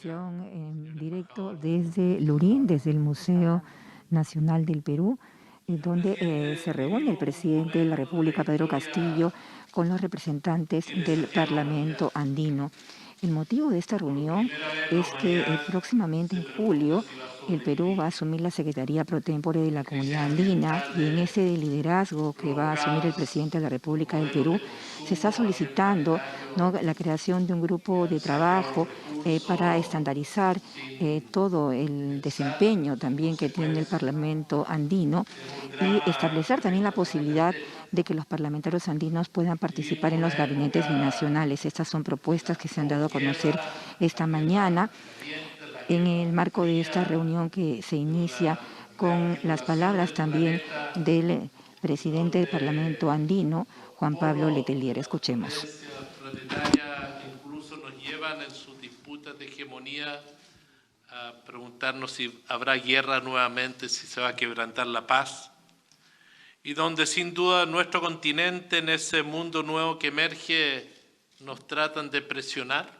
transmisión en directo desde Lurín, desde el Museo Nacional del Perú, donde se reúne el presidente de la República, Pedro Castillo, con los representantes del Parlamento andino. El motivo de esta reunión es que próximamente en julio el Perú va a asumir la Secretaría Pro Tempore de la Comunidad Andina, y en ese liderazgo que va a asumir el presidente de la República del Perú se está solicitando, ¿no?, la creación de un grupo de trabajo para estandarizar todo el desempeño también que tiene el Parlamento andino, y establecer también la posibilidad de que los parlamentarios andinos puedan participar en los gabinetes binacionales. Estas son propuestas que se han dado a conocer esta mañana en el marco de esta reunión, que se inicia con las palabras también del presidente del Parlamento andino, Juan Pablo Letelier. Escuchemos. Incluso nos llevan en sus disputas de hegemonía a preguntarnos si habrá guerra nuevamente, si se va a quebrantar la paz, y donde sin duda nuestro continente, en ese mundo nuevo que emerge, nos tratan de presionar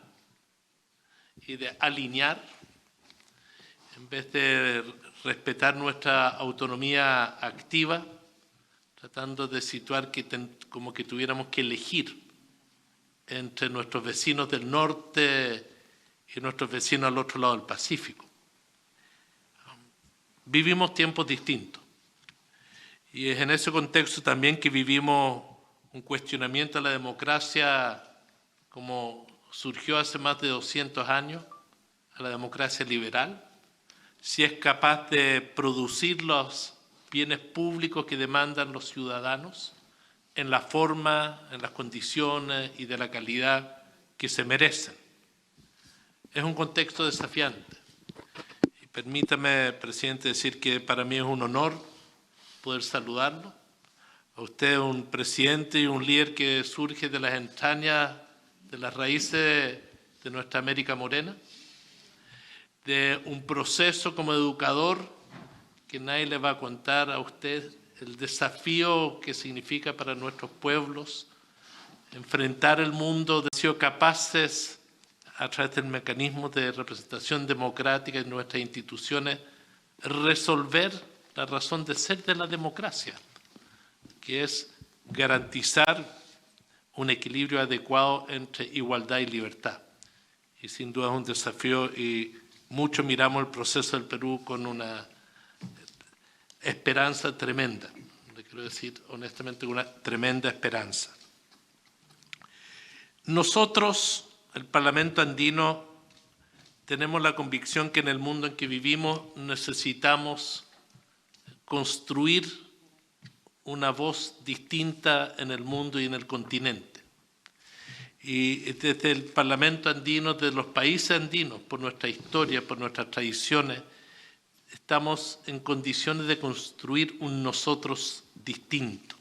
y de alinear, en vez de respetar nuestra autonomía activa, tratando de situar como que tuviéramos que elegir entre nuestros vecinos del norte y nuestros vecinos al otro lado del Pacífico. Vivimos tiempos distintos, y es en ese contexto también que vivimos un cuestionamiento a la democracia como surgió hace más de 200 años, a la democracia liberal, si es capaz de producir los bienes públicos que demandan los ciudadanos en la forma, en las condiciones y de la calidad que se merecen. Es un contexto desafiante. Y permítame, presidente, decir que para mí es un honor poder saludarlo. A usted, un presidente y un líder que surge de las entrañas, de las raíces de nuestra América morena, de un proceso como educador que nadie le va a contar a usted el desafío que significa para nuestros pueblos enfrentar el mundo, de ser capaces a través del mecanismo de representación democrática en nuestras instituciones resolver la razón de ser de la democracia, que es garantizar un equilibrio adecuado entre igualdad y libertad. Y sin duda es un desafío, y mucho miramos el proceso del Perú con una esperanza tremenda. Le quiero decir honestamente, una tremenda esperanza. Nosotros, el Parlamento andino, tenemos la convicción que en el mundo en que vivimos necesitamos construir una voz distinta en el mundo y en el continente. Y desde el Parlamento andino, desde los países andinos, por nuestra historia, por nuestras tradiciones, estamos en condiciones de construir un nosotros distinto.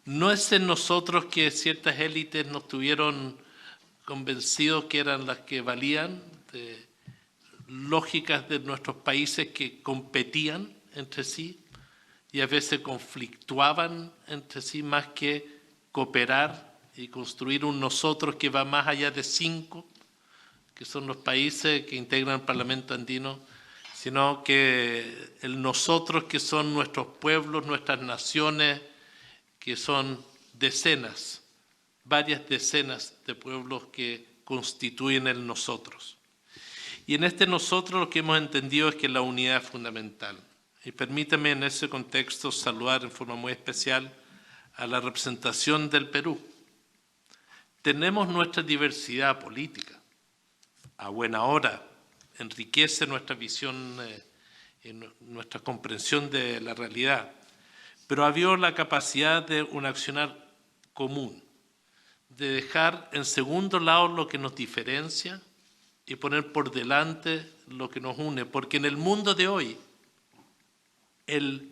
No es en nosotros que ciertas élites nos tuvieron convencidos que eran las que valían, de lógicas de nuestros países que competían entre sí y a veces conflictuaban entre sí, más que cooperar y construir un nosotros que va más allá de 5, que son los países que integran el Parlamento andino, sino que el nosotros, que son nuestros pueblos, nuestras naciones, que son decenas, varias decenas de pueblos que constituyen el nosotros. Y en este nosotros lo que hemos entendido es que la unidad es fundamental. Y permítame en ese contexto saludar en forma muy especial a la representación del Perú. Tenemos nuestra diversidad política, a buena hora, enriquece nuestra visión y nuestra comprensión de la realidad, pero había la capacidad de un accionar común, de dejar en segundo lado lo que nos diferencia y poner por delante lo que nos une, porque en el mundo de hoy el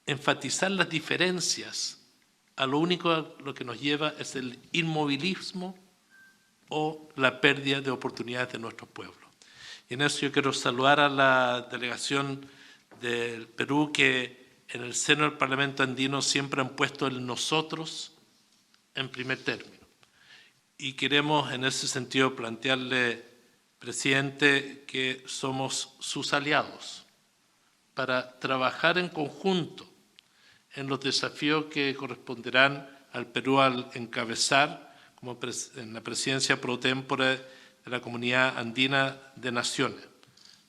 enfatizar las diferencias a lo único a lo que nos lleva es el inmovilismo o la pérdida de oportunidades de nuestros pueblos. Y en eso yo quiero saludar a la delegación del Perú, que en el seno del Parlamento andino siempre han puesto el nosotros en primer término. Y queremos en ese sentido plantearle presidente, que somos sus aliados para trabajar en conjunto en los desafíos que corresponderán al Perú al encabezar como en la presidencia pro tempore de la Comunidad Andina de Naciones,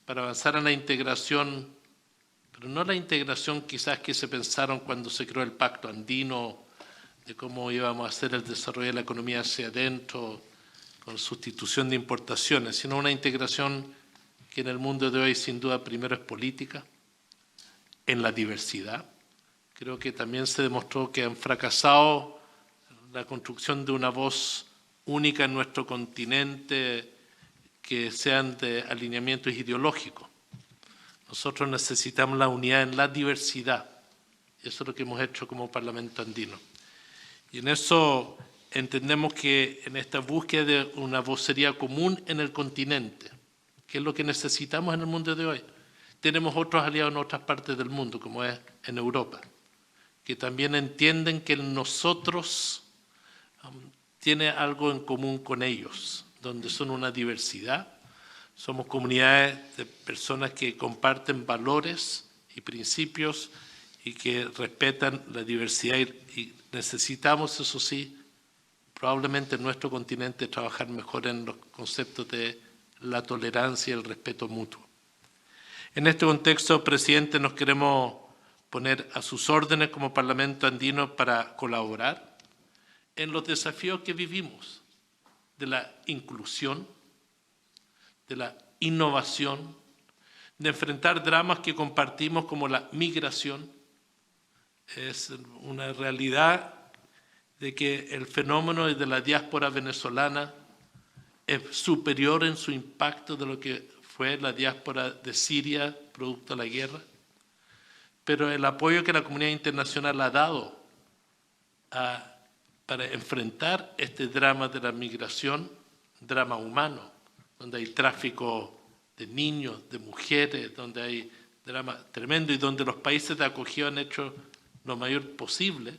para avanzar en la integración, pero no la integración quizás que se pensaron cuando se creó el Pacto Andino, de cómo íbamos a hacer el desarrollo de la economía hacia adentro, con sustitución de importaciones, sino una integración que en el mundo de hoy sin duda primero es política, en la diversidad. Creo que también se demostró que han fracasado la construcción de una voz única en nuestro continente que sean de alineamientos ideológicos. Nosotros necesitamos la unidad en la diversidad. Eso es lo que hemos hecho como Parlamento Andino. Y en eso entendemos que en esta búsqueda de una vocería común en el continente, que es lo que necesitamos en el mundo de hoy, tenemos otros aliados en otras partes del mundo, como es en Europa, que también entienden que nosotros tiene algo en común con ellos, donde son una diversidad, somos comunidades de personas que comparten valores y principios y que respetan la diversidad y necesitamos, eso sí, probablemente en nuestro continente trabajar mejor en los conceptos de la tolerancia y el respeto mutuo. En este contexto, presidente, nos queremos poner a sus órdenes como Parlamento Andino para colaborar en los desafíos que vivimos, de la inclusión, de la innovación, de enfrentar dramas que compartimos como la migración. Es una realidad de que el fenómeno de la diáspora venezolana es superior en su impacto de lo que fue la diáspora de Siria producto de la guerra, pero el apoyo que la comunidad internacional ha dado para enfrentar este drama de la migración, drama humano, donde hay tráfico de niños, de mujeres, donde hay drama tremendo y donde los países de acogida han hecho lo mayor posible,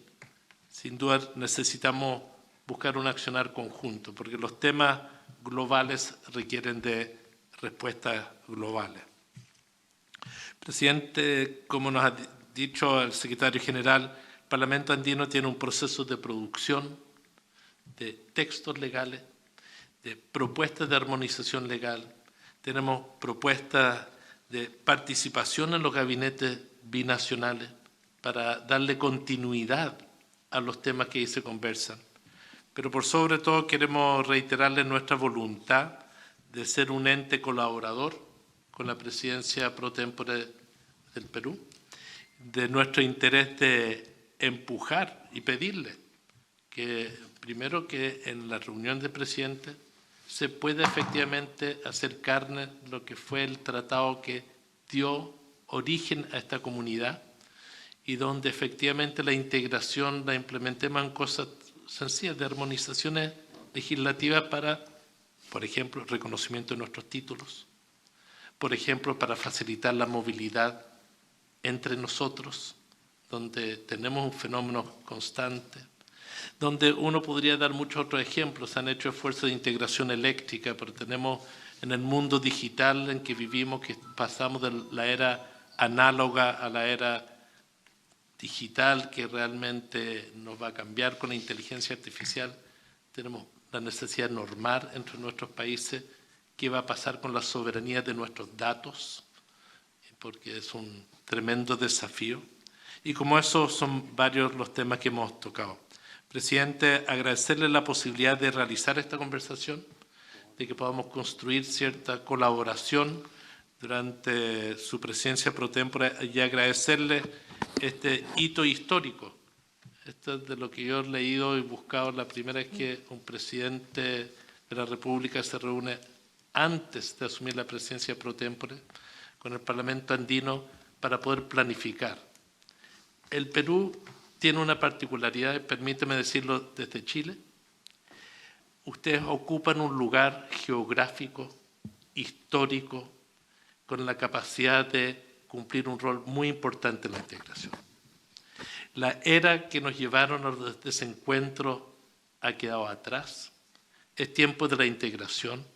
sin duda necesitamos buscar un accionar conjunto, porque los temas globales requieren de respuestas globales. Presidente, como nos ha dicho el secretario general, el Parlamento Andino tiene un proceso de producción de textos legales, de propuestas de armonización legal, tenemos propuestas de participación en los gabinetes binacionales para darle continuidad a los temas que ahí se conversan. Pero por sobre todo queremos reiterarle nuestra voluntad de ser un ente colaborador con la presidencia pro tempore del Perú, de nuestro interés de empujar y pedirle que primero que en la reunión de presidentes se pueda efectivamente hacer carne lo que fue el tratado que dio origen a esta comunidad y donde efectivamente la integración la implementemos en cosas sencillas de armonizaciones legislativas para, por ejemplo, el reconocimiento de nuestros títulos, por ejemplo, para facilitar la movilidad entre nosotros, donde tenemos un fenómeno constante, donde uno podría dar muchos otros ejemplos. Se han hecho esfuerzos de integración eléctrica, pero tenemos en el mundo digital en que vivimos, que pasamos de la era análoga a la era digital, que realmente nos va a cambiar con la inteligencia artificial. Tenemos la necesidad de normar entre nuestros países qué va a pasar con la soberanía de nuestros datos, porque es un tremendo desafío. Y como esos son varios los temas que hemos tocado. Presidente, agradecerle la posibilidad de realizar esta conversación, de que podamos construir cierta colaboración durante su presidencia pro tempore y agradecerle este hito histórico. Esto es de lo que yo he leído y buscado la primera vez que un presidente de la República se reúne antes de asumir la presidencia pro tempore con el Parlamento Andino para poder planificar. El Perú tiene una particularidad, permíteme decirlo desde Chile. Ustedes ocupan un lugar geográfico, histórico, con la capacidad de cumplir un rol muy importante en la integración. La era que nos llevaron a los desencuentros ha quedado atrás. Es tiempo de la integración.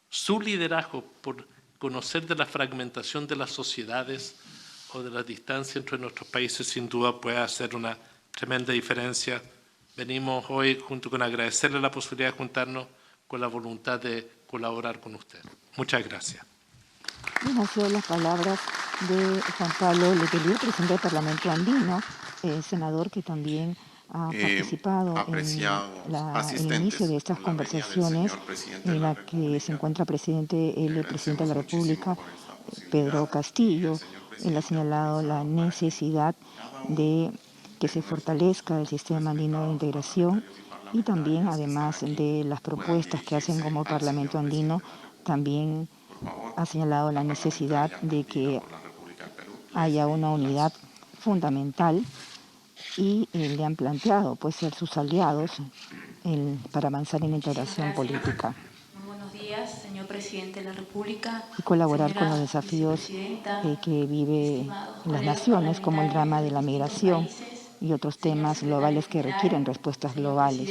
su liderazgo por conocer de la fragmentación de las sociedades o de la distancia entre nuestros países, sin duda puede hacer una tremenda diferencia. Venimos hoy junto con agradecerle la posibilidad de juntarnos con la voluntad de colaborar con usted. Muchas gracias. Bien, han sido las palabras de Juan Pablo Letelier, presidente del Parlamento Andino, senador que también ha participado en el inicio de estas conversaciones, en la que se encuentra el presidente de la República, Pedro Castillo. Él ha señalado la necesidad de que se fortalezca el sistema andino de integración y también, además de las propuestas que hacen como Parlamento Andino, también ha señalado la necesidad de que haya una unidad fundamental y le han planteado pues ser sus aliados para avanzar en la integración política. Muy buenos días, señor presidente de la República. Y colaborar con los desafíos que vive las naciones, como el drama de la migración y otros temas globales que requieren respuestas globales.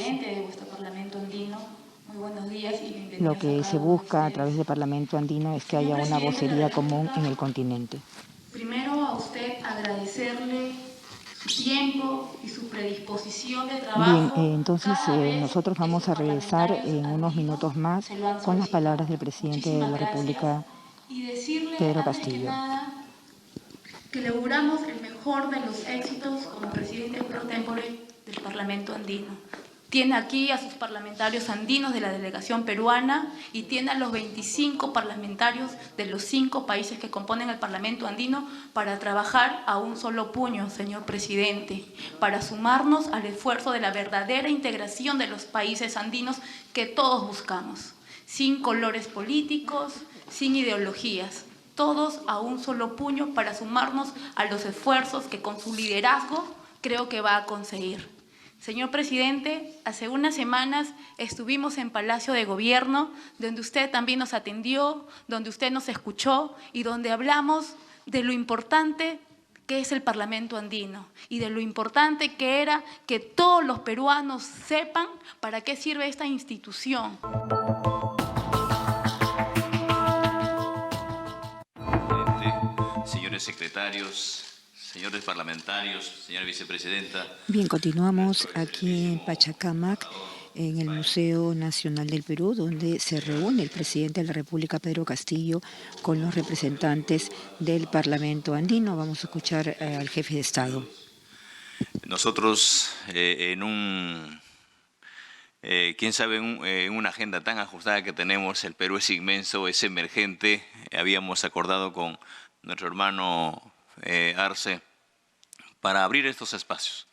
Lo que se busca a través del Parlamento Andino es que haya una vocería común en el continente. Primero a usted agradecerle su tiempo y su predisposición de trabajo. Bien, entonces nosotros vamos a regresar en unos minutos más con las palabras del presidente de la República, Pedro Castillo. Que le auguramos el mejor de los éxitos como presidente pro tempore del Parlamento Andino. Tiene aquí a sus parlamentarios andinos de la delegación peruana y tiene a los 25 parlamentarios de los 5 países que componen el Parlamento Andino para trabajar a un solo puño, señor presidente, para sumarnos al esfuerzo de la verdadera integración de los países andinos que todos buscamos, sin colores políticos, sin ideologías, todos a un solo puño para sumarnos a los esfuerzos que con su liderazgo creo que va a conseguir. Señor presidente, hace unas semanas estuvimos en Palacio de Gobierno, donde usted también nos atendió, donde usted nos escuchó y donde hablamos de lo importante que es el Parlamento Andino y de lo importante que era que todos los peruanos sepan para qué sirve esta institución. Señores secretarios, señores parlamentarios, señora vicepresidenta. Bien, continuamos aquí en Pachacamac, en el Museo Nacional del Perú, donde se reúne el presidente de la República, Pedro Castillo, con los representantes del Parlamento Andino. Vamos a escuchar al jefe de Estado. Nosotros en una agenda tan ajustada que tenemos, el Perú es inmenso, es emergente. Habíamos acordado con nuestro hermano Arce para abrir estos espacios.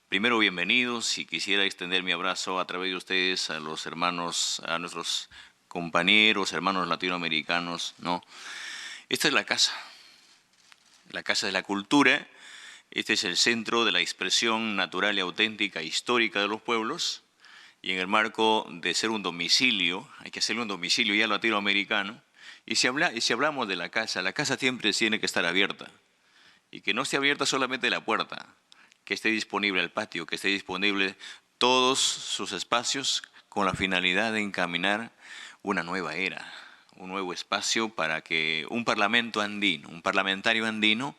Primero, bienvenidos, y quisiera extender mi abrazo a través de ustedes a los hermanos, a nuestros compañeros, hermanos latinoamericanos, ¿no? Esta es la casa de la cultura. Este es el centro de la expresión natural y auténtica histórica de los pueblos, y en el marco de ser un domicilio, hay que hacerle un domicilio ya latinoamericano. Y si hablamos de la casa siempre tiene que estar abierta, y que no esté abierta solamente la puerta, que esté disponible el patio, que esté disponible todos sus espacios con la finalidad de encaminar una nueva era, un nuevo espacio para que un parlamento andino, un parlamentario andino,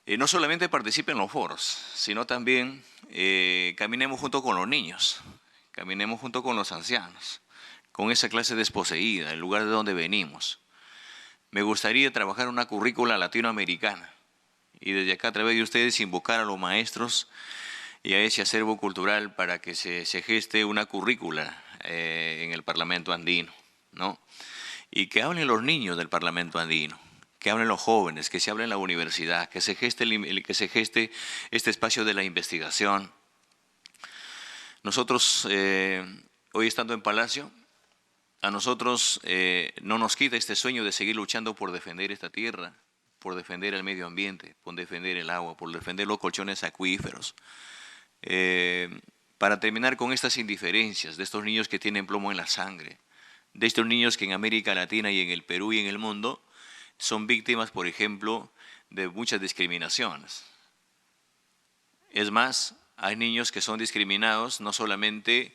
no solamente participe en los foros, sino también caminemos junto con los niños, caminemos junto con los ancianos, con esa clase desposeída, el lugar de donde venimos. Me gustaría trabajar una currícula latinoamericana y desde acá a través de ustedes invocar a los maestros y a ese acervo cultural para que se geste una currícula en el Parlamento Andino, ¿no? Y que hablen los niños del Parlamento Andino, que hablen los jóvenes, que se hable en la universidad, que se geste este espacio de la investigación. Nosotros, hoy estando en Palacio, a nosotros no nos quita este sueño de seguir luchando por defender esta tierra, por defender el medio ambiente, por defender el agua, por defender los colchones acuíferos. Para terminar con estas indiferencias de estos niños que tienen plomo en la sangre, de estos niños que en América Latina y en el Perú y en el mundo son víctimas, por ejemplo, de muchas discriminaciones. Es más, hay niños que son discriminados no solamente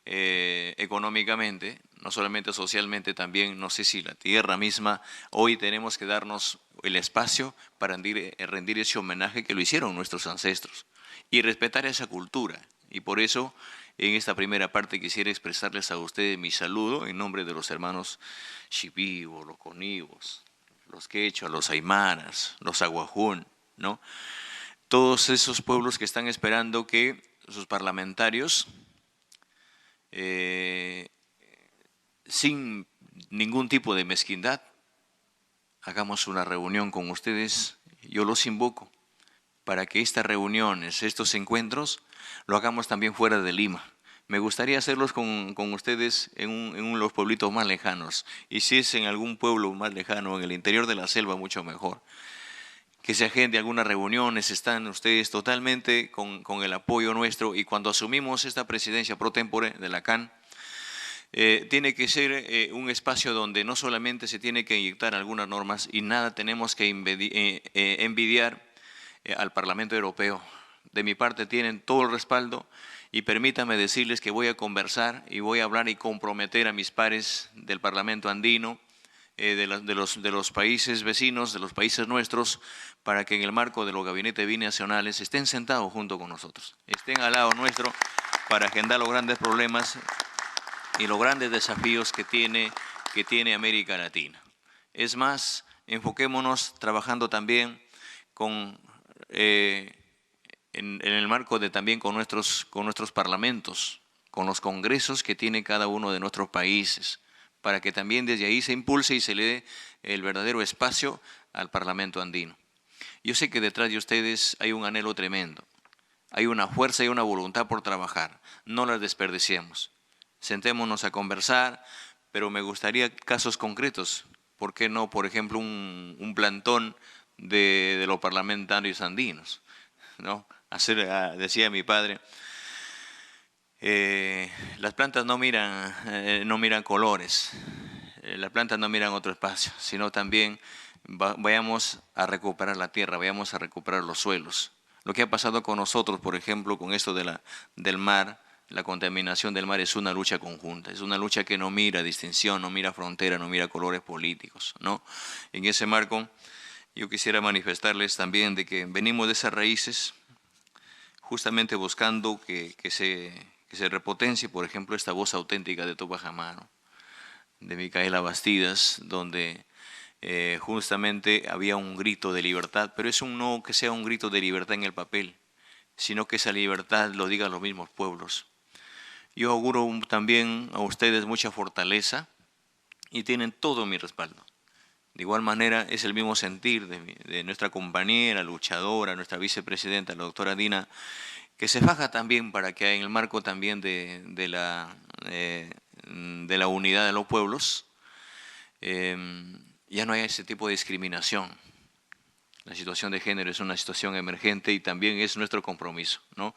económicamente, no solamente socialmente, también, no sé si la tierra misma, hoy tenemos que darnos el espacio para rendir ese homenaje que lo hicieron nuestros ancestros y respetar esa cultura. Y por eso, en esta primera parte quisiera expresarles a ustedes mi saludo en nombre de los hermanos Shipibo, los Conibos, los Quechua, los Aymaras, los Aguajún, ¿no? Todos esos pueblos que están esperando que sus parlamentarios, sin ningún tipo de mezquindad, hagamos una reunión con ustedes. Yo los invoco para que estas reuniones, estos encuentros, lo hagamos también fuera de Lima. Me gustaría hacerlos con ustedes en los pueblitos más lejanos. Y si es en algún pueblo más lejano, en el interior de la selva, mucho mejor. Que se agende algunas reuniones, están ustedes totalmente con el apoyo nuestro. Y cuando asumimos esta presidencia pro tempore de la CAN, tiene que ser un espacio donde no solamente se tiene que inyectar algunas normas y nada tenemos que envidiar al Parlamento Europeo. De mi parte tienen todo el respaldo y permítanme decirles que voy a conversar y voy a hablar y comprometer a mis pares del Parlamento andino, de los países vecinos, de los países nuestros, para que en el marco de los gabinetes binacionales estén sentados junto con nosotros, estén al lado nuestro para agendar los grandes problemas y los grandes desafíos que tiene América Latina. Es más, enfoquémonos trabajando también en el marco de también con nuestros parlamentos, con los congresos que tiene cada uno de nuestros países, para que también desde ahí se impulse y se le dé el verdadero espacio al Parlamento andino. Yo sé que detrás de ustedes hay un anhelo tremendo, hay una fuerza y una voluntad por trabajar, no las desperdiciemos. Sentémonos a conversar, pero me gustaría casos concretos. ¿Por qué no, por ejemplo, un plantón de los parlamentarios andinos, ¿no? Decía mi padre, las plantas no miran colores, las plantas no miran otro espacio, sino también vayamos a recuperar la tierra, vayamos a recuperar los suelos. Lo que ha pasado con nosotros, por ejemplo, con esto del mar, la contaminación del mar es una lucha conjunta, es una lucha que no mira distinción, no mira frontera, no mira colores políticos, ¿no? En ese marco, yo quisiera manifestarles también de que venimos de esas raíces, justamente buscando que se repotencie, por ejemplo, esta voz auténtica de Tupac Amaru, de Micaela Bastidas, donde justamente había un grito de libertad, pero es no que sea un grito de libertad en el papel, sino que esa libertad lo digan los mismos pueblos. Yo auguro también a ustedes mucha fortaleza y tienen todo mi respaldo. De igual manera es el mismo sentir de nuestra compañera, luchadora, nuestra vicepresidenta, la doctora Dina, que se faja también para que en el marco también de la unidad de los pueblos ya no haya ese tipo de discriminación. La situación de género es una situación emergente y también es nuestro compromiso, ¿no?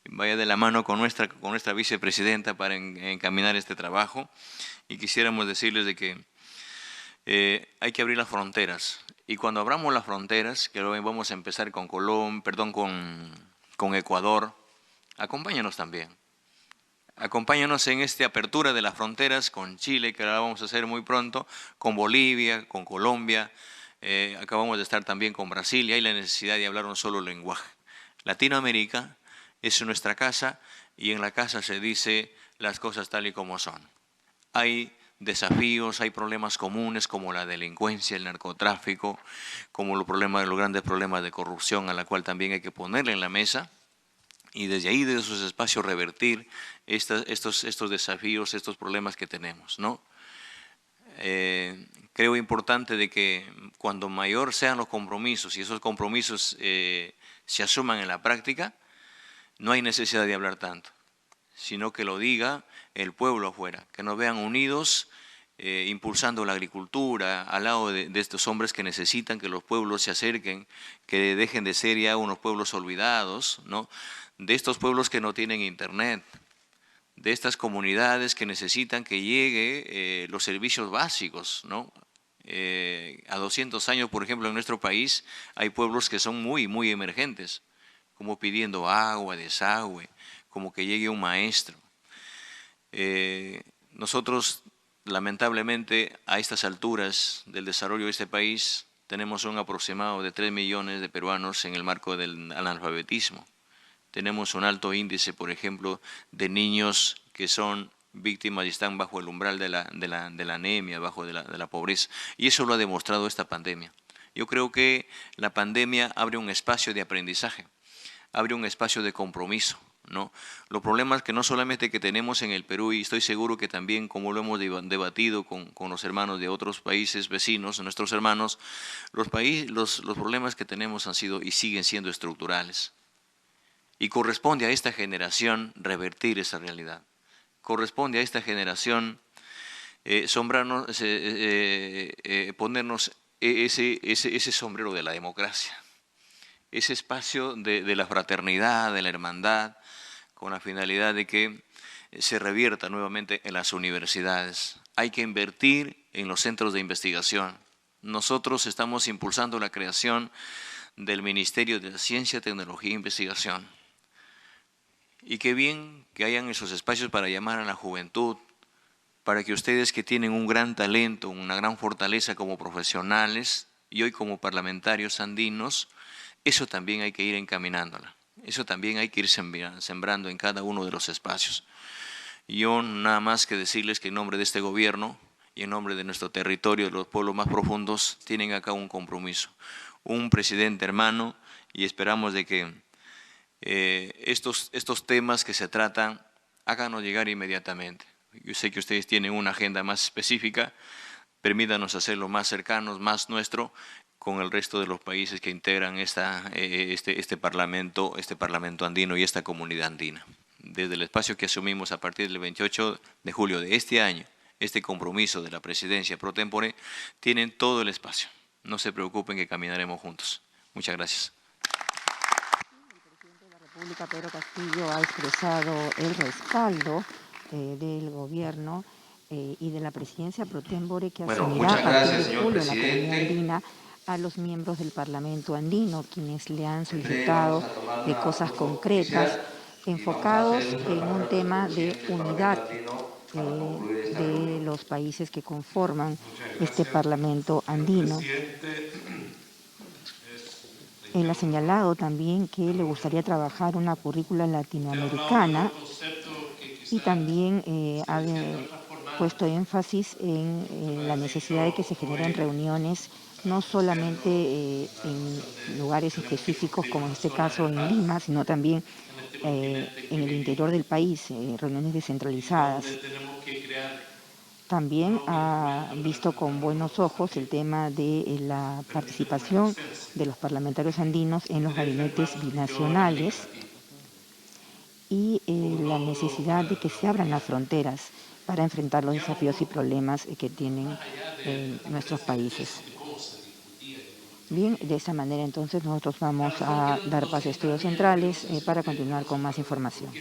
Vaya de la mano con nuestra vicepresidenta para encaminar este trabajo y quisiéramos decirles de que hay que abrir las fronteras y cuando abramos las fronteras, que hoy vamos a empezar con Ecuador, acompáñanos también. Acompáñanos en esta apertura de las fronteras con Chile, que ahora vamos a hacer muy pronto, con Bolivia, con Colombia. Acabamos de estar también con Brasil y hay la necesidad de hablar un solo lenguaje. Latinoamérica es nuestra casa y en la casa se dice las cosas tal y como son. Hay desafíos, hay problemas comunes como la delincuencia, el narcotráfico, como los grandes problemas de corrupción a la cual también hay que ponerle en la mesa y desde ahí, desde esos espacios, revertir estos desafíos, estos problemas que tenemos, ¿no? Creo importante de que cuando mayor sean los compromisos y esos compromisos se asuman en la práctica, no hay necesidad de hablar tanto, sino que lo diga el pueblo afuera, que nos vean unidos, impulsando la agricultura, al lado de estos hombres que necesitan que los pueblos se acerquen, que dejen de ser ya unos pueblos olvidados, ¿no? De estos pueblos que no tienen internet, de estas comunidades que necesitan que llegue los servicios básicos, ¿no? A 200 años, por ejemplo, en nuestro país hay pueblos que son muy, muy emergentes, como pidiendo agua, desagüe, como que llegue un maestro. Nosotros, lamentablemente, a estas alturas del desarrollo de este país, tenemos un aproximado de 3 millones de peruanos en el marco del analfabetismo. Tenemos un alto índice, por ejemplo, de niños que son víctimas y están bajo el umbral de la anemia, bajo de la pobreza. Y eso lo ha demostrado esta pandemia. Yo creo que la pandemia abre un espacio de aprendizaje, abre un espacio de compromiso, ¿no? Los problemas que no solamente que tenemos en el Perú, y estoy seguro que también, como lo hemos debatido con los hermanos de otros países vecinos, nuestros hermanos, los problemas que tenemos han sido y siguen siendo estructurales. Y corresponde a esta generación revertir esa realidad. Corresponde a esta generación ponernos ese sombrero de la democracia, ese espacio de la fraternidad, de la hermandad, con la finalidad de que se revierta nuevamente en las universidades. Hay que invertir en los centros de investigación. Nosotros estamos impulsando la creación del Ministerio de Ciencia, Tecnología e Investigación. Y qué bien que hayan esos espacios para llamar a la juventud, para que ustedes que tienen un gran talento, una gran fortaleza como profesionales y hoy como parlamentarios andinos, eso también hay que ir encaminándola. Eso también hay que ir sembrando en cada uno de los espacios. Yo nada más que decirles que en nombre de este gobierno y en nombre de nuestro territorio, de los pueblos más profundos, tienen acá un compromiso, un presidente hermano, y esperamos de que estos temas que se tratan, háganos llegar inmediatamente. Yo sé que ustedes tienen una agenda más específica, permítanos hacerlo más cercanos, más nuestro, con el resto de los países que integran este parlamento andino y esta comunidad andina. Desde el espacio que asumimos a partir del 28 de julio de este año, este compromiso de la presidencia pro tempore, tienen todo el espacio. No se preocupen que caminaremos juntos. Muchas gracias. República, Pedro Castillo, ha expresado el respaldo del gobierno y de la presidencia pro tempore que asumirá a partir de julio en la comunidad andina a los miembros del Parlamento andino, quienes le han solicitado cosas concretas, enfocados en un tema de unidad de los países que conforman este Parlamento andino. Él ha señalado también que le gustaría trabajar una currícula latinoamericana y también ha puesto énfasis en la necesidad de que se generen reuniones no solamente en lugares específicos como en este caso en Lima, sino también en el interior del país, reuniones descentralizadas. También ha visto con buenos ojos el tema de la participación de los parlamentarios andinos en los gabinetes binacionales y la necesidad de que se abran las fronteras para enfrentar los desafíos y problemas que tienen nuestros países. Bien, de esa manera entonces nosotros vamos a dar paso a Estudios Centrales para continuar con más información.